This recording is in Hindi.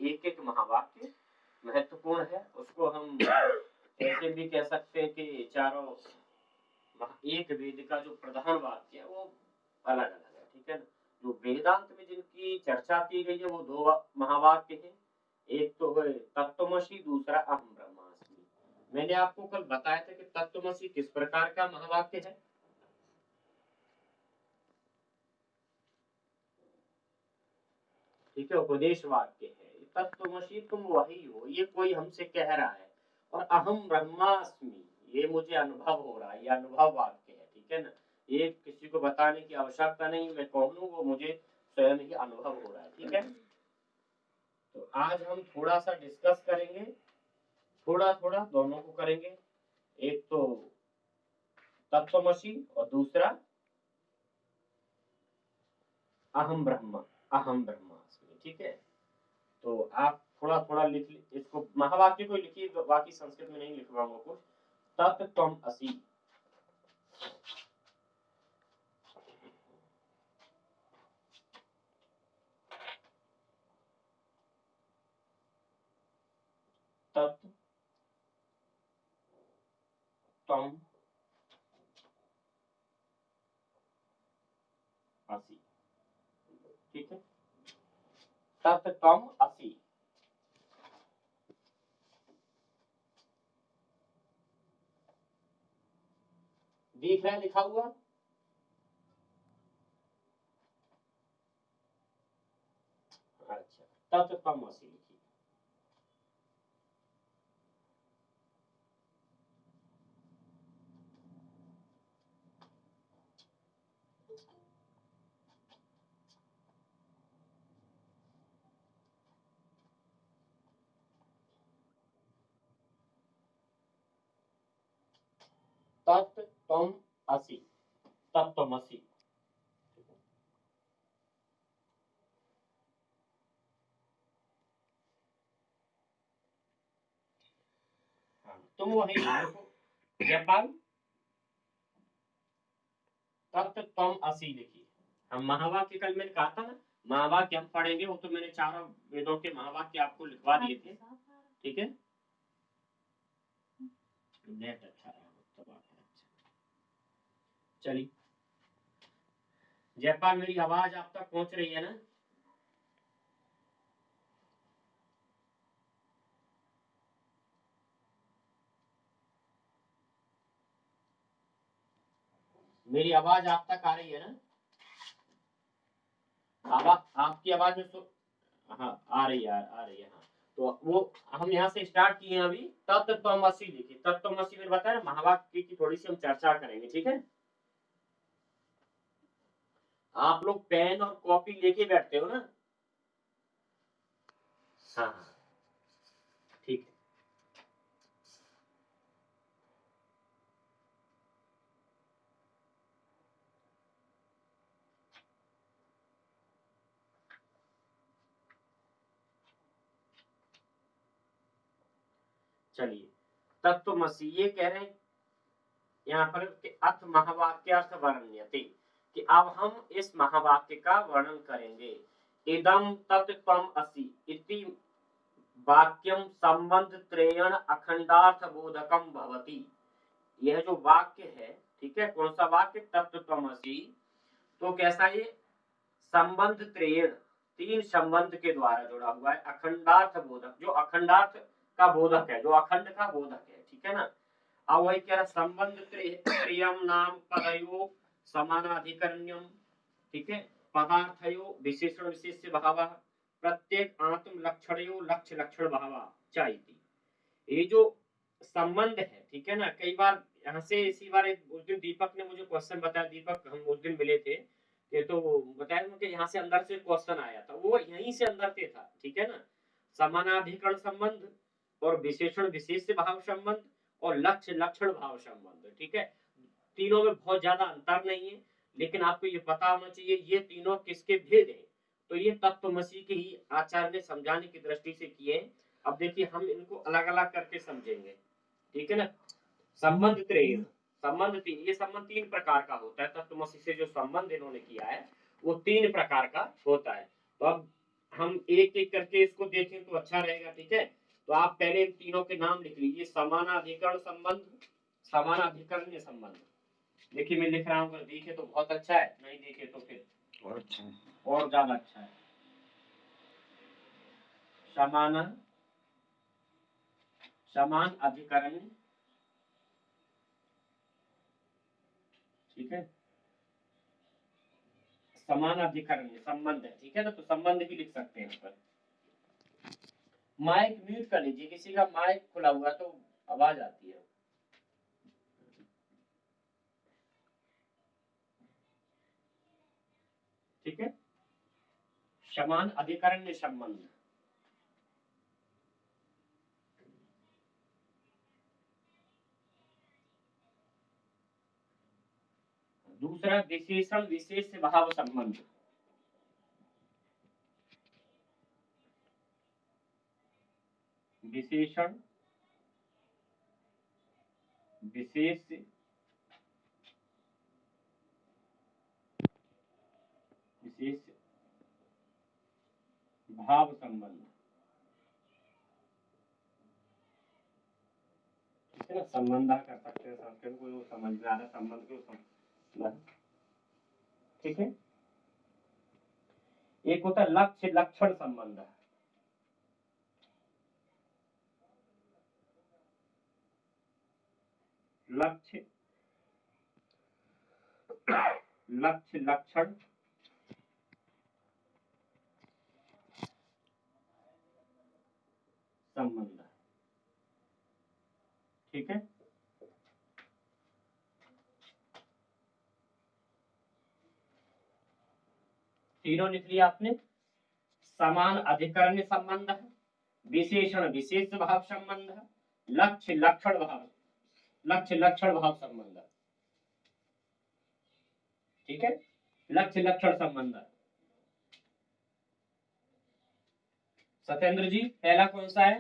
एक एक महावाक्य महत्वपूर्ण है। उसको हम ऐसे भी कह सकते हैं कि चारों एक वेद का जो प्रधान वाक्य है वो अलग अलग है, ठीक है ना। जो वेदांत में जिनकी चर्चा की गई है वो दो महावाक्य हैं, एक तो है तत्त्वमसि, दूसरा अहम ब्रह्मास्मि। मैंने आपको कल बताया था कि तत्त्वमसि किस प्रकार का महावाक्य है। ठीक है, उपदेश वाक्य है। तत्त्वमसि तुम वही हो, ये कोई हमसे कह रहा है। और अहम ब्रह्मास्मि, ये मुझे अनुभव हो रहा है, ये अनुभव वाक्य है, ठीक है ना। ये किसी को बताने की आवश्यकता नहीं, मैं कहूँ वो मुझे स्वयं ही अनुभव हो रहा है, ठीक है। तो आज हम थोड़ा सा डिस्कस करेंगे, थोड़ा थोड़ा दोनों को करेंगे। एक तो तत्त्वमसि और दूसरा अहम ब्रह्मास्मि, ठीक है। तो आप थोड़ा थोड़ा लिख इसको, महावाक्य को लिखिए, बाकी संस्कृत में नहीं लिखवाऊंगा कुछ। तत्त्वमसि, तत्त्वमसि, ठीक है। तत्त्वमसि, दिख रहा है लिखा हुआ? अच्छा, तत्त्वमसि लिखिए। तत्त्वमसि, तत्त्वमसि। तुम वही जयपाल, तत्त्वमसि लिखिए। हम महावाक्य कल मैंने कहा था ना, महावाक्य हम पढ़ेंगे, वो तो मैंने चारों वेदों के महावाक्य आपको लिखवा दिए थे, ठीक है। नेट अच्छा रहा, चलिए। जयपाल, मेरी आवाज आप तक पहुंच रही है ना? मेरी आवाज आप तक आ रही है ना? आपकी आवाज में हाँ आ रही है, आ रही है, हाँ। तो वो हम यहाँ से स्टार्ट किए हैं अभी। तत्त्वमसि लिखिए। तत्त्वमसि में बताया ना, महावाक्य की थोड़ी सी हम चर्चा करेंगे, ठीक है। आप लोग पेन और कॉपी लेके बैठते हो ना? हाँ, ठीक है। चलिए, तत्त्वमसि ये कह रहे हैं यहाँ पर कि अथ महावाक्यार्थ वर्ण्यते, कि अब हम इस महावाक्य का वर्णन करेंगे। इदं तत्त्वमसि इति वाक्यम संबंध त्रयण अखंडार्थ बोधकम भवति। यह जो वाक्य है, ठीक है, कौन सा वाक्य? तत्त्वमसि। तो कैसा ये? संबंध त्रयण, तीन संबंध के द्वारा जुड़ा हुआ है। अखंडार्थ बोधक, जो अखंडार्थ का बोधक है, जो अखंड का बोधक है, ठीक है ना। अब वही कह रहा, संबंध त्रयम नाम पदयो समानाधिकरण्यम, ठीक है। पदार्थयो विशेषण विशेष्य भाव, प्रत्येक आत्म लक्षणयो लक्ष्य लक्षण भाव चाहिए। ये जो संबंध है, ठीक है ना, कई बार यहाँ से इसी बार उस दिन दीपक ने मुझे क्वेश्चन बताया, दीपक हम उस दिन मिले थे, ये तो बताया मुझे यहाँ से अंदर से क्वेश्चन आया था, वो यहीं से अंदर से था, ठीक है ना। समानाधिकरण संबंध और विशेषण विशेष भाव संबंध और लक्ष्य लक्षण भाव संबंध, ठीक है। तीनों में बहुत ज्यादा अंतर नहीं है, लेकिन आपको ये पता होना चाहिए ये तीनों किसके भेद हैं। तो ये तत्त्वमसि के ही आचार्य ने समझाने की दृष्टि से किए। अब देखिए हम इनको अलग अलग करके समझेंगे, ठीक है ना। संबंध त्रय, संबंध तीन, ये संबंध तीन प्रकार का होता है। तत्त्वमसि से जो संबंध इन्होंने किया है वो तीन प्रकार का होता है। तो अब हम एक एक करके इसको देखें तो अच्छा रहेगा, ठीक है। तो आप पहले इन तीनों के नाम लिख लीजिए। समानाधिकरण संबंध, समानाधिकरण्य संबंध। देखिए मैं लिख रहा हूँ, अगर देखे तो बहुत अच्छा है, नहीं देखे तो फिर और अच्छा है, और ज्यादा अच्छा है। समान समान अधिकरण, ठीक है, समान अधिकरण संबंध है, ठीक है ना। तो संबंध भी लिख सकते हैं यहाँ पर। माइक म्यूट कर लीजिए, किसी का माइक खुला हुआ तो आवाज आती है। ठीक है, समान अधिकरण संबंध। दूसरा विशेषण विशेष भाव संबंध। विशेषण विशेष विशेष भाव संबंध, ठीक है ना। संबंध कर सकते हैं, संस्कृत को समझ में आ रहा है, संबंध को समझना, ठीक है। एक होता है लक्ष्य लक्षण संबंध। लक्ष्य लक्ष्य लक्षण संबंध, ठीक है। तीनों लिख लिया आपने। समान अधिकरण संबंध, विशेषण विशेष भाव संबंध, लक्ष्य लक्षण भाव, लक्ष्य लक्षण भाव संबंध, ठीक है। लक्ष्य लक्षण संबंध। सत्येंद्र जी पहला कौन सा है?